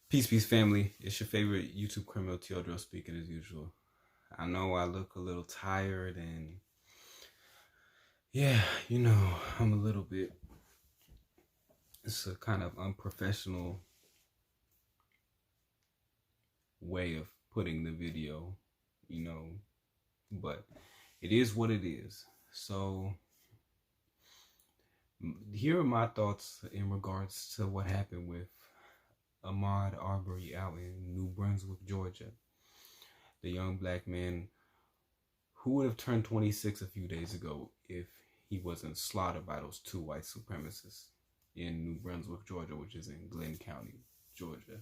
Peace, peace, family. It's your favorite YouTube criminal Teodoro speaking as usual. I know I look a little tired and yeah, I'm a little bit. It's a kind of unprofessional way of putting the video, you know, but it is what it is. So here are my thoughts in regards to what happened with Ahmaud Arbery out in New Brunswick, Georgia. The young black man who would have turned 26 a few days ago if he wasn't slaughtered by those two white supremacists in New Brunswick, Georgia, which is in Glynn County, Georgia.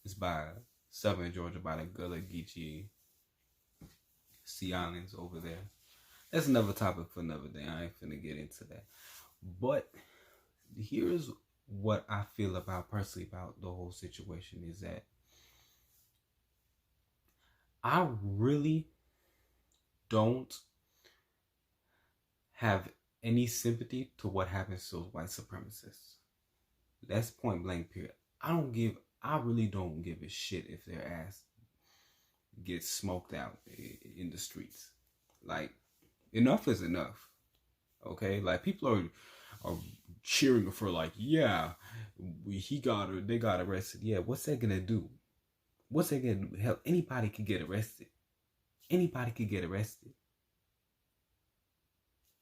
It's by southern Georgia, by the Gullah Geechee Sea Islands over there. That's another topic for another day. I ain't finna get into that. But here's what I feel about personally about the whole situation is that I really don't have any sympathy to what happens to those white supremacists. That's point blank period. I really don't give a shit if their ass gets smoked out in the streets. Like, enough is enough. Okay? Like, people are cheering for, like, yeah, they got arrested. Yeah, what's that gonna do? What's that gonna do? Hell, anybody could get arrested. Anybody could get arrested.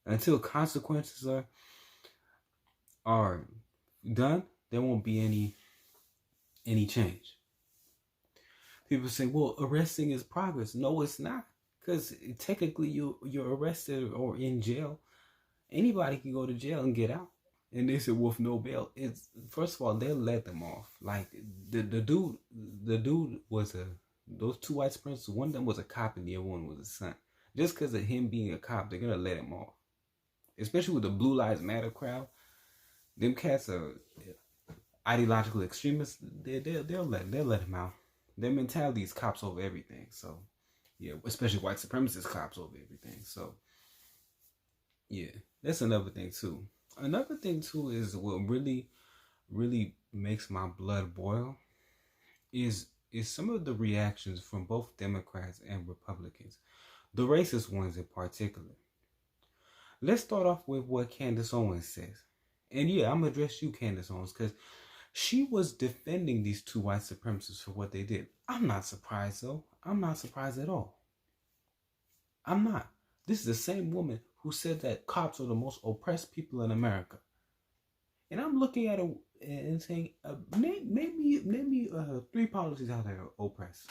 Until consequences are done, there won't be any change. People say, well, arresting is progress. No, it's not. Because technically you're arrested or in jail. Anybody can go to jail and get out. And they said with no bail. It's first of all, they'll let them off. Like the dude was those two white supremacists, one of them was a cop and the other one was a son. Just because of him being a cop, they're gonna let him off. Especially with the Blue Lives Matter crowd. Them cats are ideological extremists. They'll let him out. Their mentality is cops over everything. So yeah, especially white supremacist cops over everything. So yeah, that's another thing too. Another thing too is what really makes my blood boil is some of the reactions from both Democrats and Republicans, the racist ones in particular. Let's start off with what Candace Owens says. And yeah, I'm going to address you, Candace Owens, because she was defending these two white supremacists for what they did. I'm not surprised, though. I'm not surprised at all. I'm not. This is the same woman who said that cops are the most oppressed people in America. And I'm looking at her and saying, name me 3 policies how they're oppressed.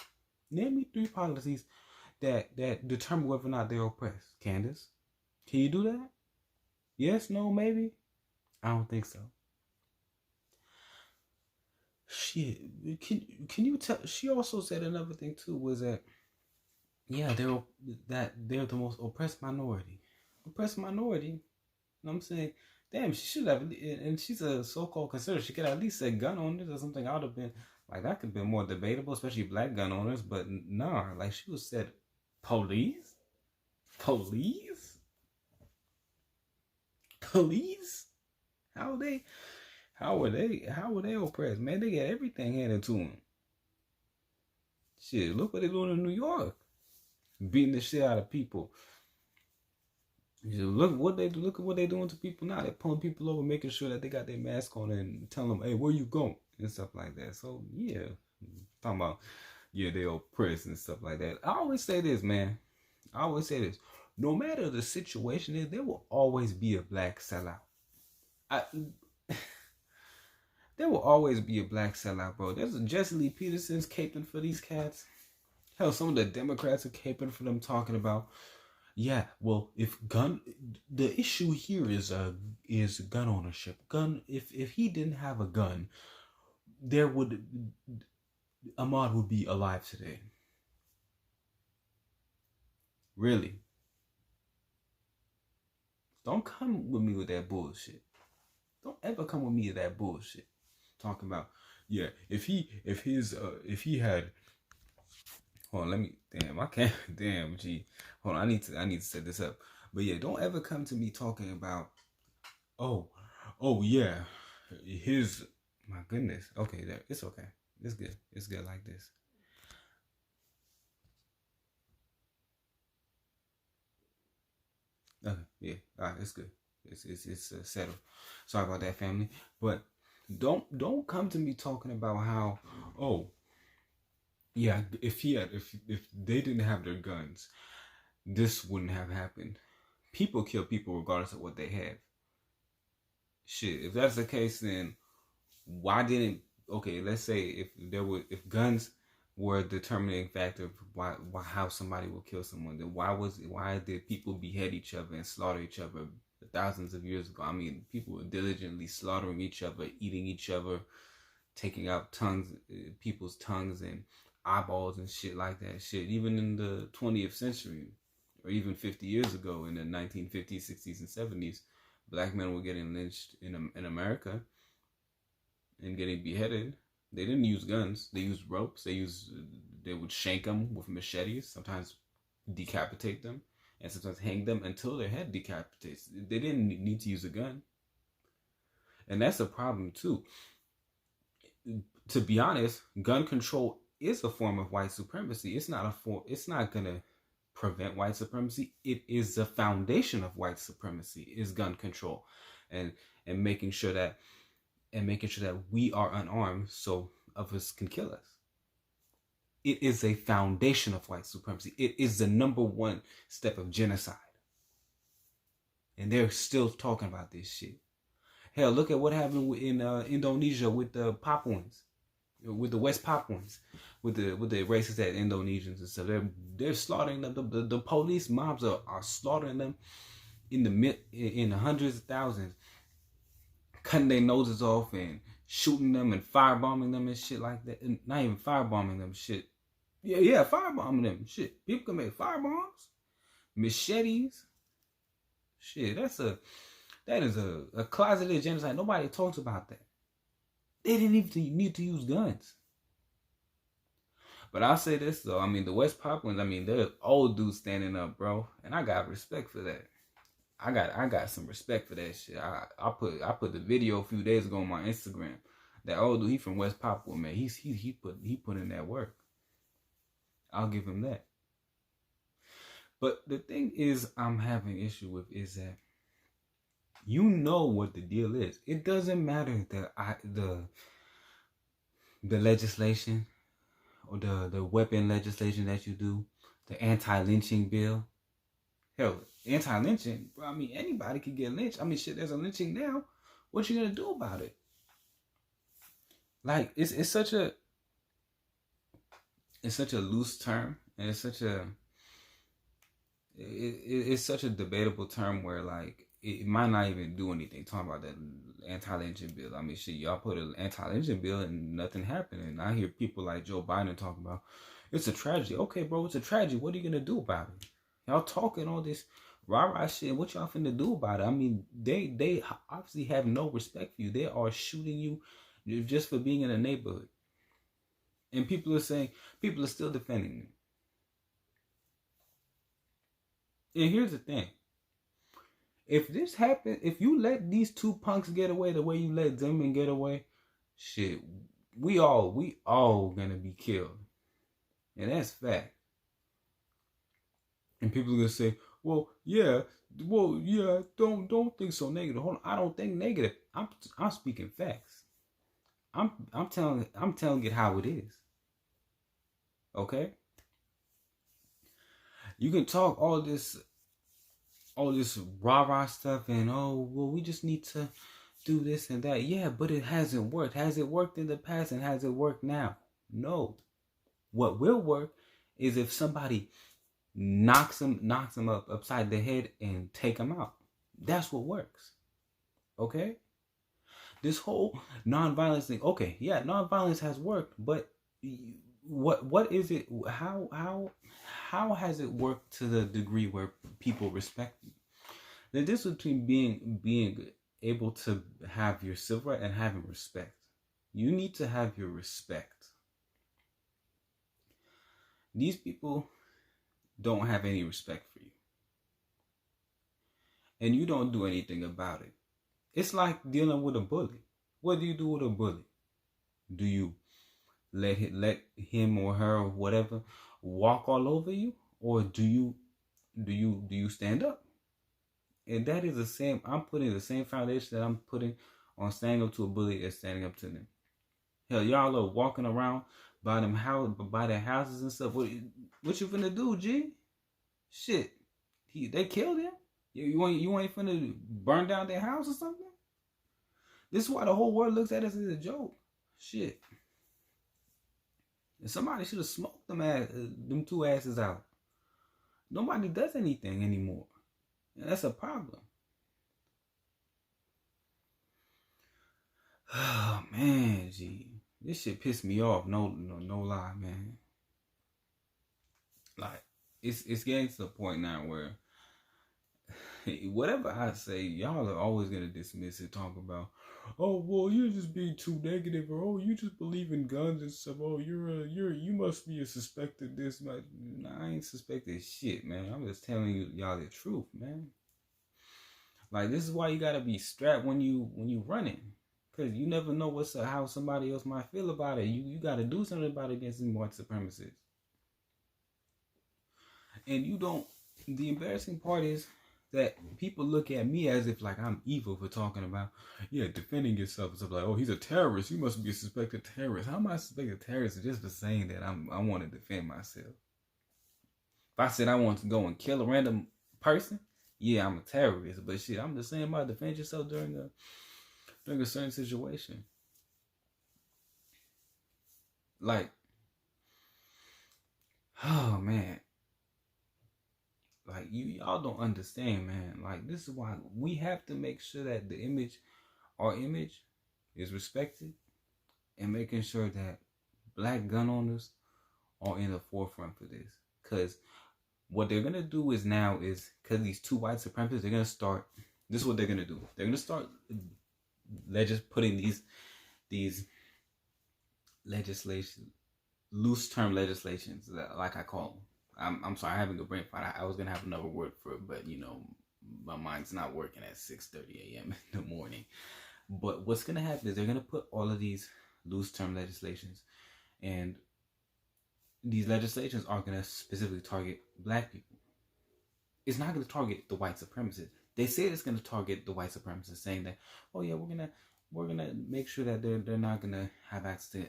Name me 3 policies that determine whether or not they're oppressed. Candace, can you do that? Yes, no, maybe? I don't think so. Shit, can you tell? She also said another thing too was that yeah, they're the most oppressed minority. Oppressed minority. You know what I'm saying? Damn, she should have, and she's a so-called conservative. She could at least say gun owners or something. I would have been like that could have been more debatable, especially black gun owners. But nah, like she was said, police. How are they oppressed? Man, they get everything handed to them. Shit, look what they're doing in New York. Beating the shit out of people. Look at what they're doing to people now. They're pulling people over, making sure that they got their mask on and telling them, hey, where you going? And stuff like that. So yeah. Talking about they're oppressed and stuff like that. I always say this, man. No matter the situation is, there will always be a black sellout. There will always be a black sellout, bro. There's a Jesse Lee Peterson's caping for these cats. Hell, some of the Democrats are caping for them, talking about, yeah, well, the issue here is gun ownership. If he didn't have a gun, Ahmaud would be alive today. Really? Don't come with me with that bullshit. Don't ever come with me with that bullshit. Talking about, yeah, if he had, hold on, let me, damn, I can't, damn, gee, hold on, I need to set this up. But yeah, don't ever come to me talking about, oh yeah, his My goodness. Okay, there. It's okay. It's good. It's good like this. Okay, yeah. All right, it's good. It's settled. Sorry about that, family. But don't come to me talking about how, oh yeah, if they didn't have their guns, this wouldn't have happened. People kill people regardless of what they have. Shit, if that's the case, then why didn't, okay, let's say if guns were a determining factor of why how somebody will kill someone, then why did people behead each other and slaughter each other thousands of years ago? I mean, people were diligently slaughtering each other, eating each other, taking out people's tongues and eyeballs and shit like that. Shit, even in the 20th century, or even 50 years ago, in the 1950s, 60s, and 70s, black men were getting lynched in America and getting beheaded. They didn't use guns. They used ropes. They would shank them with machetes, sometimes decapitate them, and sometimes hang them until their head decapitates. They didn't need to use a gun. And that's a problem too. To be honest, gun control is a form of white supremacy. It's not gonna prevent white supremacy. It is the foundation of white supremacy, is gun control, and making sure that we are unarmed so others can kill us. It is a foundation of white supremacy. It is the number one step of genocide. And they're still talking about this shit. Hell, look at what happened in Indonesia with the Papuans, with the West Papuans, with the racist Indonesians and stuff. They're slaughtering them. The police mobs are slaughtering them in the hundreds of thousands, cutting their noses off and shooting them and firebombing them and shit like that. And not even firebombing them, shit. Yeah, firebombing them, shit. People can make firebombs, machetes. Shit, that is a closeted genocide. Nobody talks about that. They didn't even need to use guns. But I'll say this though. I mean, the West Papuans, I mean, they're old dudes standing up, bro. And I got respect for that. I got some respect for that shit. I put the video a few days ago on my Instagram. That old dude, he from West Papua, man. He put in that work. I'll give him that. But the thing is, I'm having issue with is that you know what the deal is. It doesn't matter the legislation or the weapon legislation that you do, the anti-lynching bill. Hell, anti-lynching, bro, I mean, anybody can get lynched. I mean, shit, there's a lynching now. What you gonna do about it? Like, it's such a loose term, and it's such a debatable term where, like, it might not even do anything. Talking about that anti-lynching bill. I mean, shit, y'all put an anti-lynching bill and nothing happened. And I hear people like Joe Biden talking about, it's a tragedy. Okay, bro, it's a tragedy. What are you gonna do about it? Y'all talking all this rah-rah shit. What y'all finna do about it? I mean, they obviously have no respect for you. They are shooting you just for being in a neighborhood. And people are still defending them. And here's the thing. If this happens, if you let these two punks get away the way you let Zimmerman get away, shit, we all gonna be killed. And that's fact. And people are gonna say, well, yeah, don't think so negative. Hold on, I don't think negative. I'm speaking facts. I'm telling it how it is. Okay? You can talk all this rah-rah stuff and, oh, well, we just need to do this and that. Yeah, but it hasn't worked. Has it worked in the past and has it worked now? No. What will work is if somebody knocks them up upside the head and take them out. That's what works. Okay? This whole nonviolence thing. Okay, yeah, nonviolence has worked, but what is it? How has it worked to the degree where people respect you? The difference between being able to have your civil right and having respect. You need to have your respect. These people don't have any respect for you. And you don't do anything about it. It's like dealing with a bully. What do you do with a bully? Do you let him or her or whatever walk all over you, or do you stand up? And that is the same. I'm putting the same foundation that I'm putting on standing up to a bully as standing up to them. Hell, y'all are walking around by their houses and stuff. What you finna do, G? Shit, they killed him. You ain't finna burn down their house or something? This is why the whole world looks at us as a joke. Shit. And somebody should have smoked them two asses out. Nobody does anything anymore. And that's a problem. Oh man, G. This shit pissed me off. No lie, man. Like, it's getting to the point now where whatever I say, y'all are always gonna dismiss it, talk about, oh well, you're just being too negative, or oh, you just believe in guns and stuff. Oh, you must be a suspected this. Nah, I ain't suspected shit, man. I'm just telling y'all the truth, man. Like, this is why you gotta be strapped when you running, cause you never know how somebody else might feel about it. You gotta do something about it against these white supremacists. And you don't. The embarrassing part is that people look at me as if like I'm evil for talking about, defending yourself and stuff. Like, oh, he's a terrorist. You must be a suspected terrorist. How am I a suspected terrorist just for saying that I want to defend myself? If I said I want to go and kill a random person, yeah, I'm a terrorist. But shit, I'm just saying about defend yourself during a certain situation. Like, oh man. Like, y'all don't understand, man. Like, this is why we have to make sure that our image is respected, and making sure that black gun owners are in the forefront for this. Because what they're going to do is because these two white supremacists, they're going to start, this is what they're going to do. They're going to start just putting these legislation, loose term legislations, like I call them. I'm sorry, I'm having a brain fart. I was gonna have another word for it, but my mind's not working at 6:30 a.m. in the morning. But what's gonna happen is they're gonna put all of these loose term legislations, and these legislations are gonna specifically target black people. It's not gonna target the white supremacists. They say it's gonna target the white supremacists, saying that, oh yeah, we're gonna make sure that they're not gonna have access to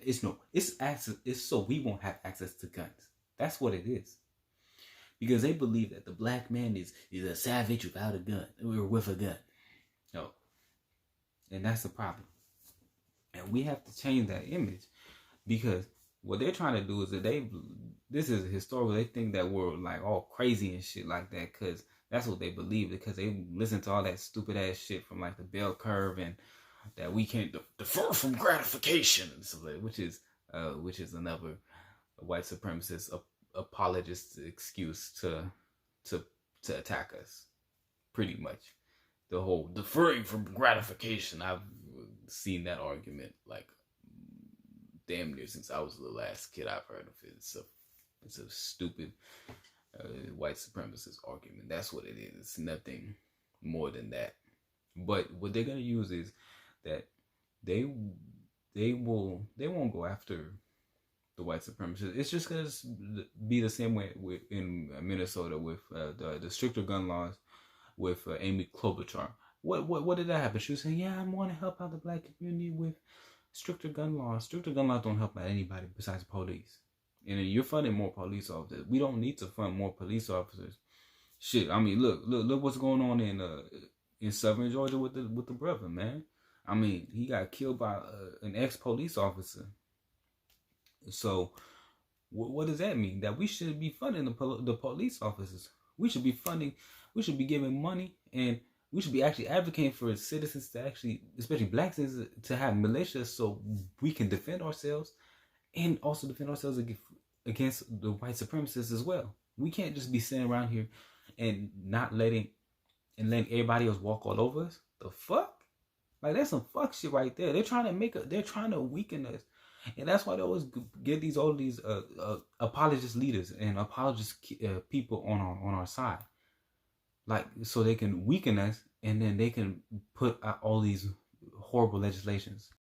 it's so we won't have access to guns. That's what it is. Because they believe that the black man is a savage without a gun, or with a gun. No. And that's the problem. And we have to change that image, because what they're trying to do is that this is historical. They think that we're like all crazy and shit like that, because that's what they believe, because they listen to all that stupid ass shit from like the bell curve, and that we can't defer from gratification and stuff like that, which is another white supremacist apologist excuse to attack us. Pretty much the whole deferring from gratification. I've seen that argument like damn near since I was the last kid I've heard of it. It's a stupid white supremacist argument. That's what it is. It's nothing more than that. But what they're gonna use is that they won't go after the white supremacists. It's just gonna be the same way in Minnesota with the stricter gun laws with Amy Klobuchar. What did that happen? She was saying, yeah, I want to help out the black community with stricter gun laws. Stricter gun laws don't help out anybody besides police. And you're funding more police officers. We don't need to fund more police officers. Shit, I mean, look what's going on in Southern Georgia with the brother, man. I mean, he got killed by an ex-police officer. So, what does that mean? That we should be funding the police officers. We should be giving money, and we should be actually advocating for citizens to actually, especially black citizens, to have militias so we can defend ourselves, and also defend ourselves against the white supremacists as well. We can't just be sitting around here and not letting everybody else walk all over us. The fuck? Like, that's some fuck shit right there. They're trying to weaken us. And that's why they always get all these apologist leaders and apologist people on our side, like, so they can weaken us, and then they can put out all these horrible legislations.